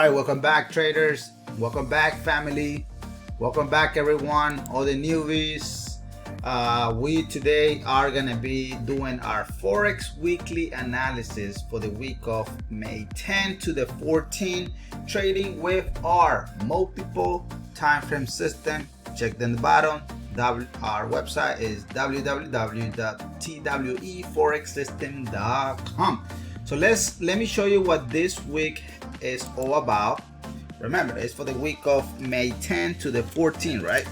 right, welcome back, traders. Welcome back, family. Welcome back, everyone, all the newbies. We today are gonna be doing our Forex weekly analysis for the week of May 10 to the 14th, trading with our multiple time frame system. Check in the bottom. Our website is www.TWEforexsystem.com. So let me show you what this week is all about. Remember, it's for the week of May 10 to the 14th, right?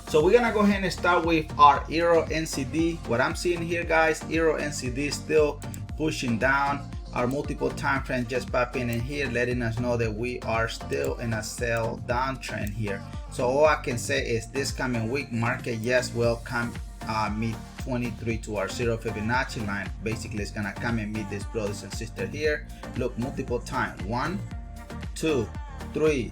So we're gonna go ahead and start with our Euro NCD. What I'm seeing here, guys, Euro NCD is still pushing down. Our multiple time frame just popping in here, letting us know that we are still in a sell downtrend here. So all I can say is this coming week, market, yes, will come meet 23 to our 0 Fibonacci line. Basically, it's gonna come and meet this brothers and sisters here. Look, multiple times, 1, 2, 3,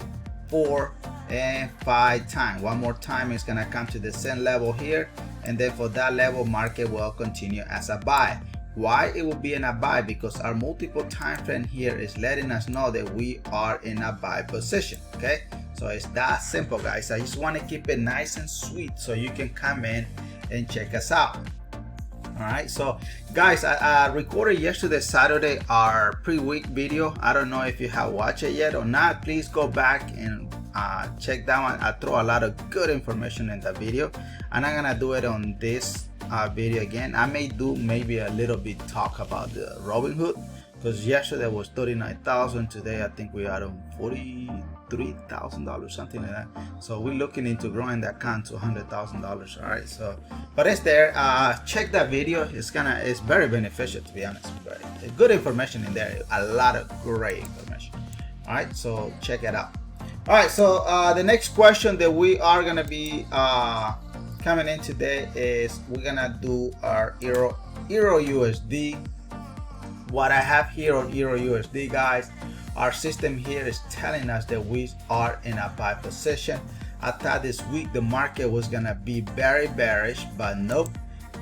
4, and 5 times. One more time, it's gonna come to the same level here, and then for that level, market will continue as a buy. Why it will be in a buy? Because our multiple time frame here is letting us know that we are in a buy position. Okay, so it's that simple, guys. I just want to keep it nice and sweet so you can come in and check us out. All right, so guys, I recorded yesterday, Saturday, our pre-week video. I don't know if you have watched it yet or not. Please go back and check that one. I throw a lot of good information in the video, and I'm gonna do it on this video again. I may do maybe a little bit talk about the Robinhood, because yesterday was 39,000. Today I think we are on $43,000, something like that. So we're looking into growing that account to $100,000. All right, so but it's there. Check that video. It's very beneficial, to be honest. Very good information in there. A lot of great information. All right, so check it out. All right, so the next question that we are gonna be coming in today is we're gonna do our Euro USD. What I have here on Euro USD, guys, our system here is telling us that we are in a buy position. I thought this week the market was gonna be very bearish, but nope.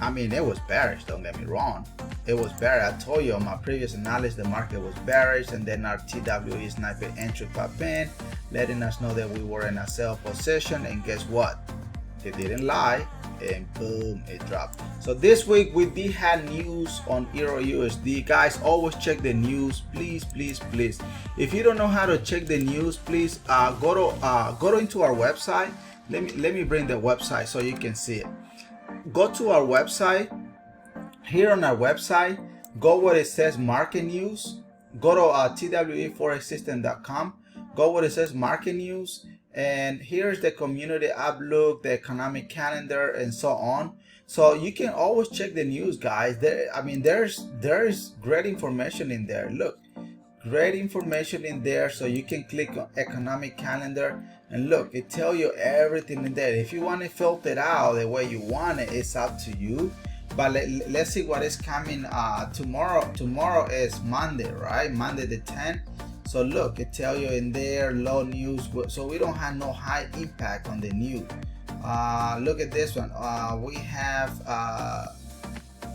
I mean, it was bearish, don't get me wrong. It was bearish. I told you on my previous analysis the market was bearish, and then our TWE sniper entry pop in, letting us know that we were in a sell position, and guess what? It didn't lie, and boom, it dropped. So this week we did have news on Euro USD. Guys, always check the news, please, please, please. If you don't know how to check the news, please go into our website. Let me bring the website so you can see it. Go to our website. Here on our website, go where it says market news. Go to TWEforexsystem.com. Go where it says market news. And here's the community outlook, the economic calendar, and so on. So you can always check the news, guys. There's great information in there. Look, great information in there. So you can click on economic calendar, and look, it tells you everything in there. If you want to filter it out the way you want it, it's up to you. But let's see what is coming tomorrow. Tomorrow is Monday, right? Monday the 10th. So look, it tells you in there low news, so we don't have no high impact on the news. Look at this one. We have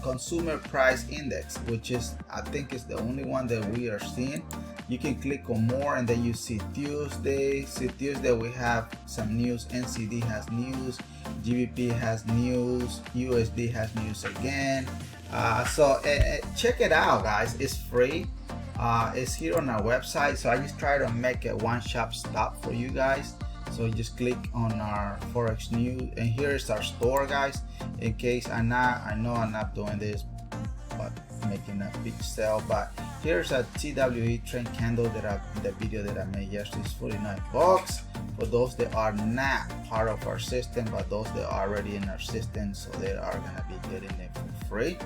consumer price index, which is, I think, is the only one that we are seeing. You can click on more, and then you see Tuesday. We have some news. NCD has news. GBP has news. USD has news again. So check it out, guys. It's free. It's here on our website, so I just try to make a one-stop stop for you guys. So just click on our Forex news, and here's our store, guys. In case I know I'm not doing this, but making a big sale. But here's a TWE trend candle the video that I made yesterday is 49 bucks. For those that are not part of our system, but those that are already in our system, so they are gonna be getting it for free.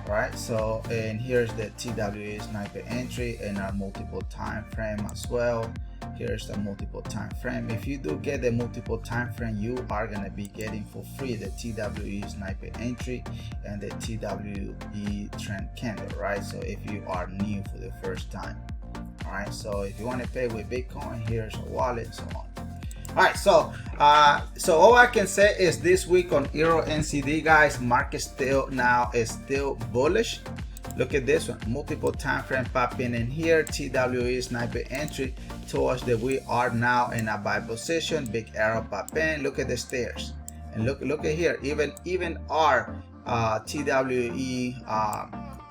Right, so and here's the TWE sniper entry and our multiple time frame as well. Here's the multiple time frame. If you do get the multiple time frame, you are gonna be getting for free the TWE sniper entry and the TWE trend candle, right? So if you are new for the first time, all right. So if you want to pay with Bitcoin, here's a wallet, so on. All right, so all I can say is this week on Euro NCD, guys, market still now is still bullish. Look at this one, multiple time frame popping in here. TWE sniper entry towards that we are now in a buy position. Big arrow pop in. Look at the stairs, and look at here. Even our TWE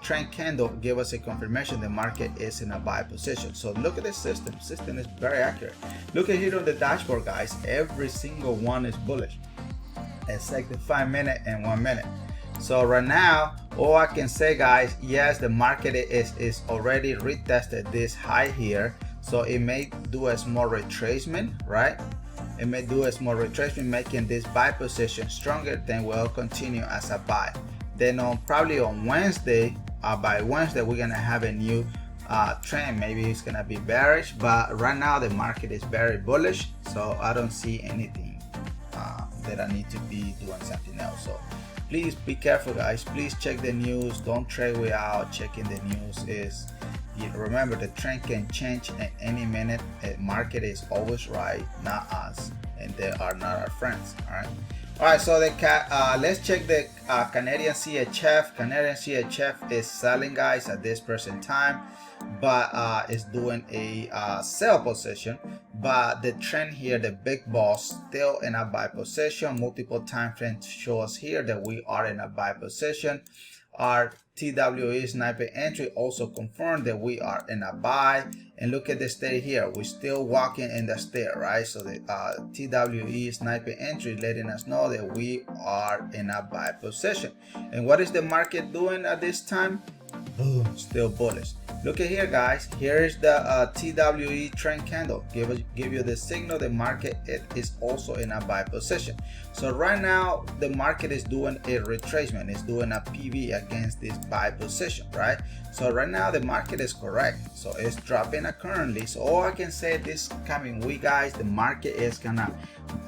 trend candle gave us a confirmation the market is in a buy position. So look at the system. System is very accurate. Look at here on the dashboard, guys. Every single one is bullish, except the 5 minute and 1 minute. So right now, all I can say, guys, yes, the market is already retested this high here. So it may do a small retracement, right? It may do a small retracement, making this buy position stronger. Then we'll continue as a buy. Then probably on Wednesday, by Wednesday, we're gonna have a new trend. Maybe it's gonna be bearish, but right now the market is very bullish. So I don't see anything that I need to be doing something else. So please be careful, guys. Please check the news. Don't trade without checking the news. Remember, the trend can change at any minute. The market is always right, not us, and they are not our friends. All right, so let's check the Canadian CADCHF. Canadian CADCHF is selling, guys, at this present time, but it's doing a sell position. But the trend here, the big boss, still in a buy position. Multiple time frames show us here that we are in a buy position. Our TWE sniper entry also confirmed that we are in a buy. And look at the stair here, we're still walking in the stair, right? So the TWE sniper entry letting us know that we are in a buy position. And what is the market doing at this time? Boom, still bullish. Look at here, guys. Here is the TWE trend candle. Give you the signal the market is also in a buy position. So right now the market is doing a retracement. It's doing a PV against this buy position, right? So right now the market is correct. So it's dropping currently. So all I can say this coming week, guys, the market is gonna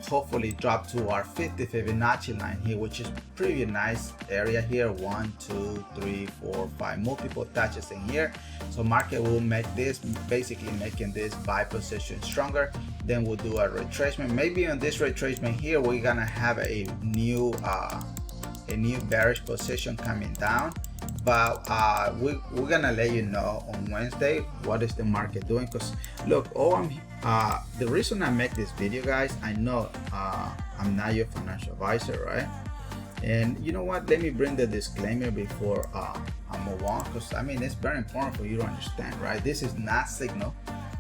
hopefully drop to our 50 Fibonacci line here, which is pretty nice area here. 1, 2, 3, 4, 5 multiple touches in here. So market will make this, basically making this buy position stronger. Then we'll do a retracement. Maybe on this retracement here, we're gonna have a new bearish position coming down. But we're gonna let you know on Wednesday what is the market doing. Because look, the reason I make this video, guys, I know I'm not your financial advisor, right? And you know what, let me bring the disclaimer before I move on, because I mean it's very important for you to understand, right? This is not signal.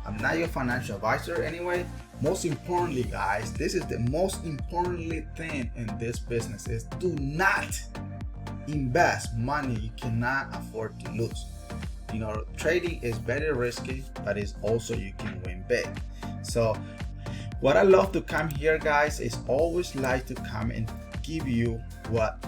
I'm not your financial advisor anyway. Most importantly, guys, this is the most importantly thing in this business is do not invest money you cannot afford to lose. You know, trading is very risky, but it's also you can win big. So what I love to come here, guys, is always like to come and give you what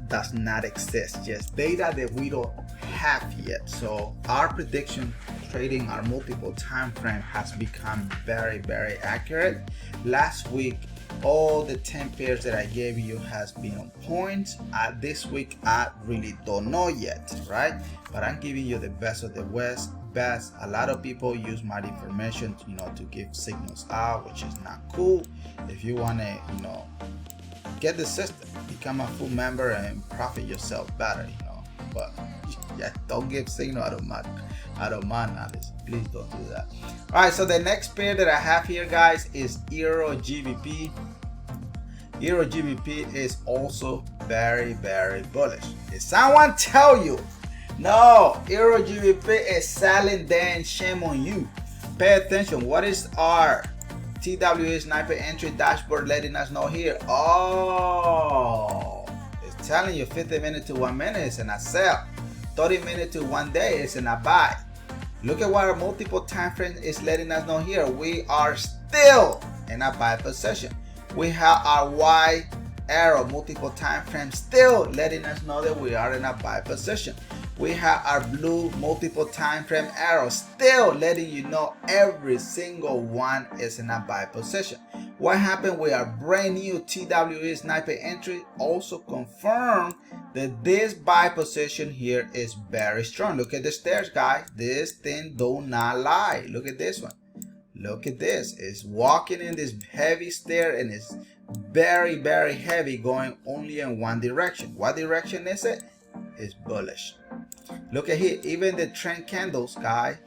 does not exist, just data that we don't have yet. So our prediction trading, our multiple time frame has become very, very accurate. Last week, all the 10 pairs that I gave you has been on point. This week, I really don't know yet, right? But I'm giving you the best of the best. A lot of people use my information, you know, to give signals out, which is not cool. If you want to, you know, get the system, become a full member and profit yourself better, you know. But yeah, don't give signal out of my knowledge. Please don't do that. All right, so the next pair that I have here, guys, is EURGBP. EURGBP is also very, very bullish. Did someone tell you? No, EURGBP is selling, then shame on you. Pay attention. What is our TWE sniper entry dashboard letting us know here? Oh, it's telling you 50 minutes to 1 minute is in a sell. 30 minutes to 1 day is in a buy. Look at what our multiple time frame is letting us know here. We are still in a buy position. We have our Y arrow multiple time frame still letting us know that we are in a buy position. We have our blue multiple time frame arrow still letting you know every single one is in a buy position. What happened with our brand new TWE sniper entry also confirmed that this buy position here is very strong. Look at the stairs, guys. This thing do not lie. Look at this one. Look at this. It's walking in this heavy stair and it's very, very heavy, going only in one direction. What direction is it? It's bullish. Look at here, even the trend candles, guys.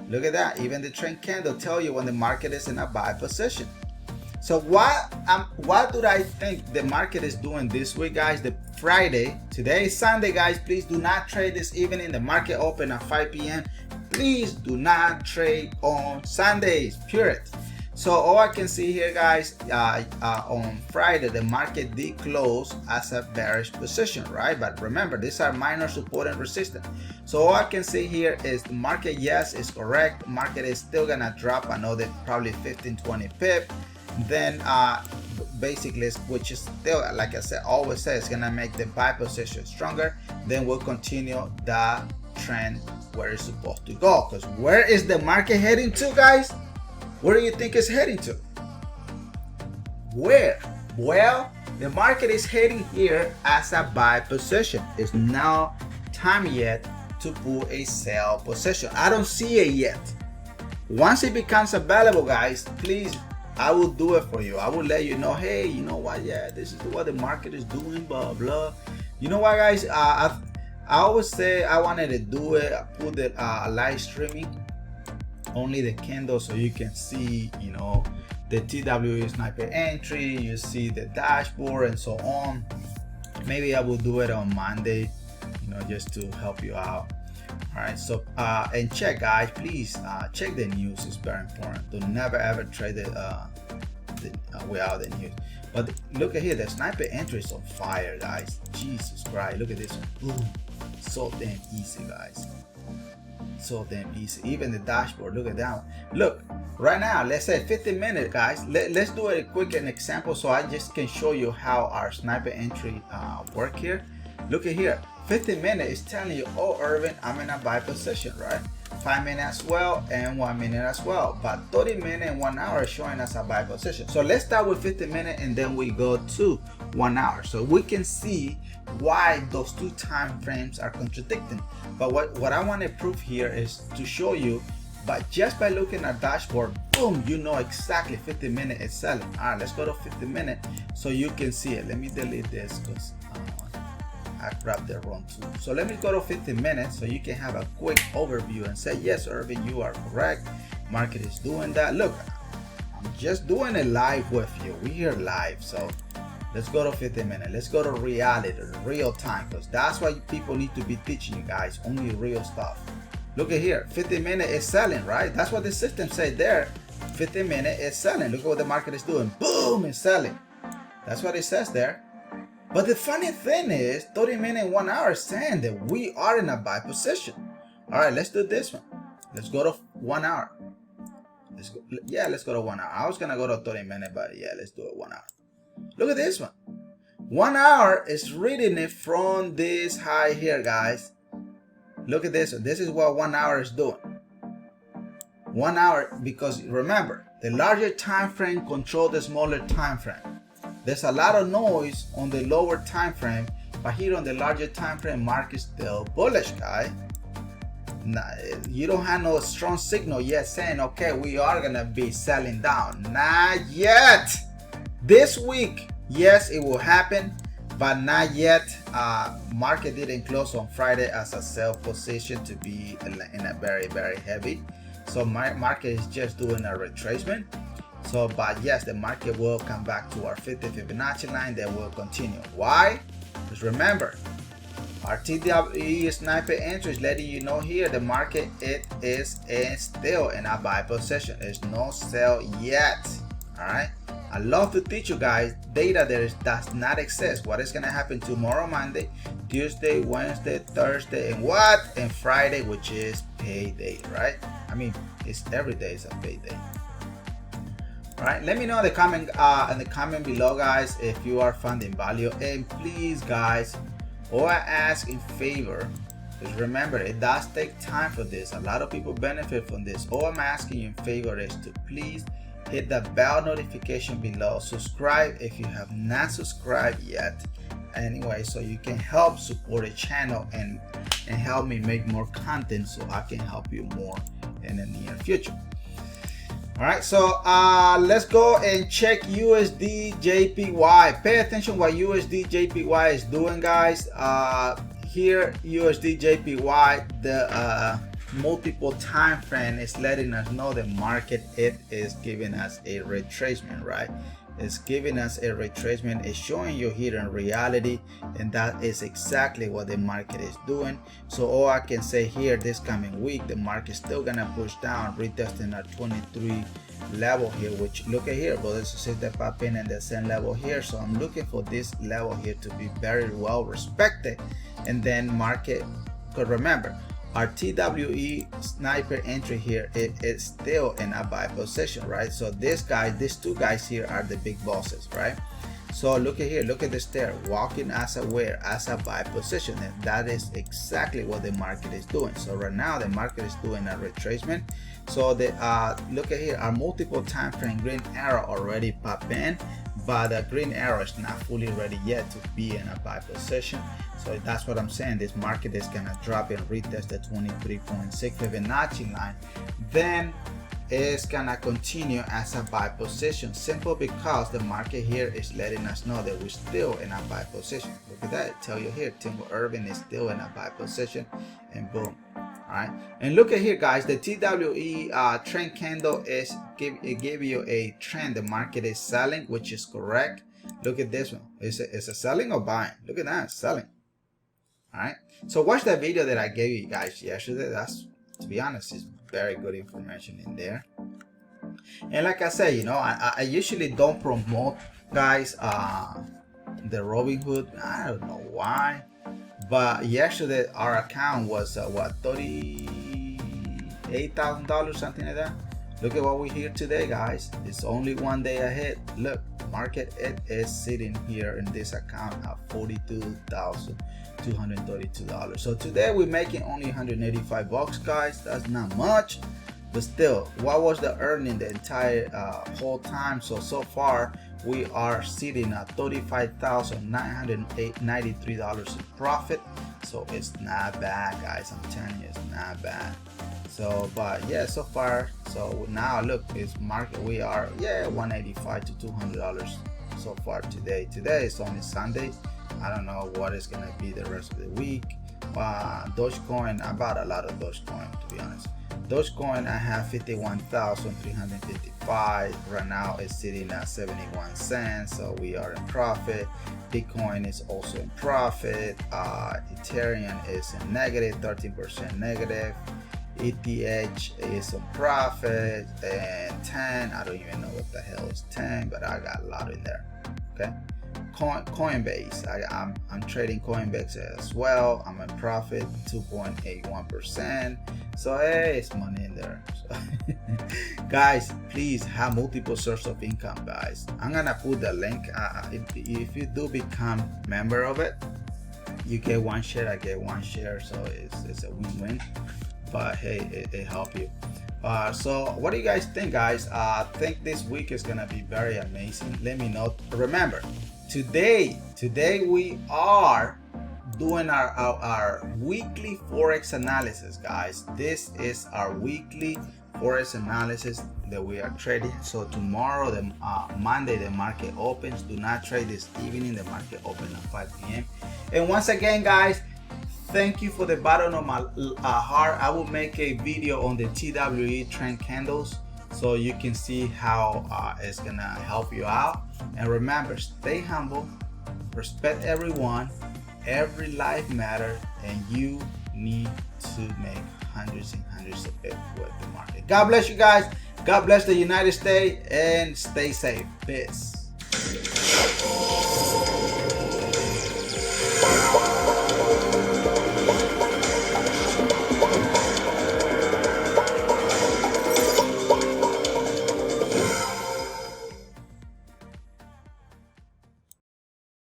Look at that, even the trend candle tell you when the market is in a buy position. So what do I think the market is doing this week, guys? The Friday, today is Sunday, guys. Please do not trade this evening. The market open at 5 p.m. Please do not trade on Sundays, period. So all I can see here, guys, on Friday, the market did close as a bearish position, right? But remember, these are minor support and resistance. So all I can see here is the market, yes, is correct. Market is still gonna drop another probably 15-20 pip. Then basically, which is still, like I said, always say, it's gonna make the buy position stronger. Then we'll continue the trend where it's supposed to go. Because where is the market heading to, guys? Where do you think it's heading to? Where? Well, the market is heading here as a buy position. It's now time yet to pull a sell position. I don't see it yet. Once it becomes available, guys, please, I will do it for you. I will let you know, hey, you know what? Yeah, this is what the market is doing, blah, blah. You know what, guys? I always say I wanted to do it. I put the live streaming, only the candle, so you can see, you know, the TWE sniper entry, you see the dashboard and so on. Maybe I will do it on Monday, you know, just to help you out. All right, so and check, guys, please check the news. It's very important. Do never ever trade without the news. But look at here, the sniper entry is on fire, guys. Jesus Christ, look at this one. Boom. So damn easy, guys. So damn easy. Even the dashboard, look at that one. Look, right now, let's say 15 minutes, guys. Let's do a quick example so I just can show you how our sniper entry work here. Look at here, 15 minutes is telling you, oh, Irvin, I'm in a buy position, right? 5 minutes as well and 1 minute as well. But 30 minutes and 1 hour is showing us a buy position. So let's start with 15 minutes and then we go to 1 hour. So we can see why those two time frames are contradicting. But what I want to prove here is to show you, but just by looking at dashboard, boom, you know exactly 15 minutes is selling. All right, let's go to 15 minutes so you can see it. Let me delete this because I grabbed the wrong tool. So let me go to 15 minutes so you can have a quick overview and say, yes, Irvin, you are correct. Market is doing that. Look, I'm just doing it live with you. We here live. So let's go to 15 minutes. Let's go to reality, real time, because that's why people need to be teaching you guys only real stuff. Look at here, 15 minutes is selling, right? That's what the system said there. 15 minutes is selling. Look at what the market is doing. Boom, it's selling. That's what it says there. But the funny thing is, 30 minutes, 1 hour is saying that we are in a buy position. All right, let's do this one. Let's go to 1 hour. Let's go to 1 hour. I was gonna go to 30 minutes, but yeah, let's do it 1 hour. Look at this one. 1 hour is reading it from this high here, guys. Look at this one. This is what 1 hour is doing. 1 hour, because remember, the larger time frame controls the smaller time frame. There's a lot of noise on the lower time frame, but here on the larger time frame, market is still bullish, guys. Now, you don't have no strong signal yet saying, okay, we are gonna be selling down. Not yet. This week, yes, it will happen, but not yet. Market didn't close on Friday as a sell position to be in a very, very heavy. So my market is just doing a retracement. So, but yes, the market will come back to our 50 Fibonacci line. Then will continue. Why? Because remember, our TWE sniper entry is letting you know here the market it is still in a buy position. There's no sell yet. All right. I love to teach you guys data that does not exist. What is gonna happen tomorrow, Monday, Tuesday, Wednesday, Thursday, and what? And Friday, which is payday, right? I mean, it's every day is a payday. All right, let me know in the comment below, guys, if you are finding value. And please, guys, all I ask in favor is, remember, it does take time for this. A lot of people benefit from this. All I'm asking you in favor is to please hit the bell notification below. Subscribe if you have not subscribed yet. Anyway, so you can help support the channel and help me make more content so I can help you more in the near future. All right, so let's go and check USDJPY. Pay attention what USDJPY is doing, guys. here USDJPY, the multiple time frame is letting us know the market, it is giving us a retracement, right? It's giving us a retracement. It's showing you here in reality, and that is exactly what the market is doing. So all I can say here, this coming week, the market is still gonna push down, retesting our 23 level here, which look at here, but this is the popping and the same level here. So I'm looking for this level here to be very well respected, and then market could remember our TWE sniper entry here, it is still in a buy position, right? So this guy, these two guys here are the big bosses, right? So look at here, look at this there, walking as a where, as a buy position, and that is exactly what the market is doing. So right now the market is doing a retracement. So the look at here, our multiple time frame green arrow already pop in, but the green arrow is not fully ready yet to be in a buy position. So that's what I'm saying. This market is gonna drop and retest the 23.6 Fibonacci line. Then it's gonna continue as a buy position, simple because the market here is letting us know that we're still in a buy position. Look at that, tell you here, Teamwitherving is still in a buy position, and boom. All right, and look at here, guys, the TWE trend candle is give you a trend. The market is selling, which is correct. Look at this one. Is it a selling or buying? Look at that, selling. All right, so watch that video that I gave you guys yesterday. That's, to be honest, is very good information in there. And like I said, you know, I usually don't promote, guys, the Robinhood. I don't know why, but yesterday our account was what, $38,000, something like that. Look at what we here today, guys. It's only one day ahead. Look, market, it is sitting here in this account at $42,232. So today we're making only 185 bucks, guys. That's not much, but still, what was the earning the entire whole time? So far we are sitting at $35,993 in profit. So it's not bad, guys. I'm telling you, it's not bad. So, but yeah, so far, so now look, it's market, we are, yeah, $185 to $200 so far today. Today is only Sunday. I don't know what is gonna be the rest of the week. Dogecoin, I bought a lot of Dogecoin, to be honest. Dogecoin, I have 51,355. Right now it's sitting at 71 cents, so we are in profit. Bitcoin is also in profit. Ethereum is in negative, 13% negative. ETH is in profit, and 10, I don't even know what the hell is 10, but I got a lot in there. Okay, Coinbase, I'm trading Coinbase as well. I'm in profit, 2.81%. So hey, it's money in there. So, guys, please have multiple sources of income, guys. I'm gonna put the link. If you do become member of it, you get one share, I get one share, so it's a win-win. But hey, it helped you. So what do you guys think, guys? I think this week is gonna be very amazing. Let me know. Remember, today we are doing our weekly forex analysis, guys. This is our weekly forex analysis that we are trading. So tomorrow, the Monday, the market opens. Do not trade this evening. The market opens at 5 p.m. And once again, guys, thank you for the bottom of my heart. I will make a video on the TWE trend candles so you can see how it's gonna help you out. And remember, stay humble, respect everyone, every life matters, and you need to make hundreds and hundreds of it with the market. God bless you guys. God bless the United States, and stay safe. Peace.